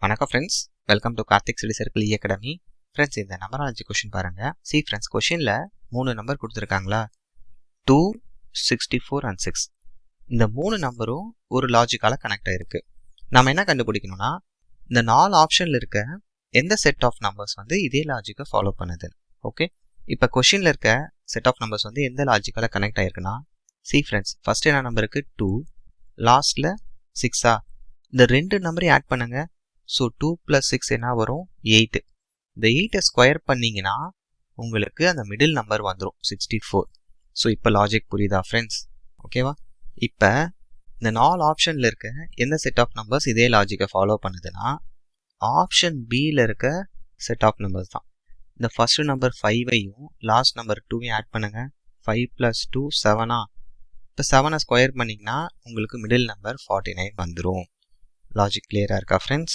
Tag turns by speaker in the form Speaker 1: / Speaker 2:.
Speaker 1: வணக்கம் friends, welcome to Karthik study circle academy. Friends, இந்த நம்பராலஜி question பாருங்க. ஃப்ரெண்ட்ஸ், கொஷினில் 3 நம்பர் கொடுத்துருக்காங்களா, 2, 64 அண்ட் 6. இந்த 3 நம்பரும் ஒரு லாஜிக்கால கனெக்ட் ஆகிருக்கு. நம்ம என்ன கண்டுபிடிக்கணும்னா, இந்த 4 ஆப்ஷனில் இருக்க எந்த செட் ஆஃப் நம்பர்ஸ் வந்து இதே லாஜிக்கை ஃபாலோ பண்ணுது. ஓகே, இப்போ கொஷினில் இருக்க செட் ஆஃப் நம்பர்ஸ் வந்து எந்த லாஜிக்கால கனெக்ட் ஆகிருக்குன்னா, ஃப்ரெண்ட்ஸ், ஃபர்ஸ்ட் என்ன நம்பருக்கு 2, லாஸ்ட்டில் 6ஆ, இந்த 2 நம்பரையும் ஆட் பண்ணுங்க. ஸோ 2 + 6 என்ன வரும், 8. இந்த 8 ஸ்கொயர் பண்ணிங்கன்னா உங்களுக்கு அந்த மிடில் நம்பர் வந்துடும் 64. ஸோ இப்போ லாஜிக் புரியுதா ஃப்ரெண்ட்ஸ்? ஓகேவா? இப்போ இந்த 4 ஆப்ஷனில் இருக்க எந்த செட் ஆஃப் நம்பர்ஸ் இதே லாஜிக்கை ஃபாலோ பண்ணுதுன்னா, ஆப்ஷன் பியில் இருக்க செட் ஆஃப் நம்பர்ஸ் தான். இந்த ஃபர்ஸ்ட் நம்பர் 5ஐயும் லாஸ்ட் நம்பர் 2ஐயும் ஆட் பண்ணுங்கள். 5 + 2 7ஆ, இப்போ 7 ஸ்கொயர் பண்ணிங்கன்னா உங்களுக்கு மிடில் நம்பர் 49 வந்துடும். லாஜிக் கிளியராக இருக்கா ஃப்ரெண்ட்ஸ்?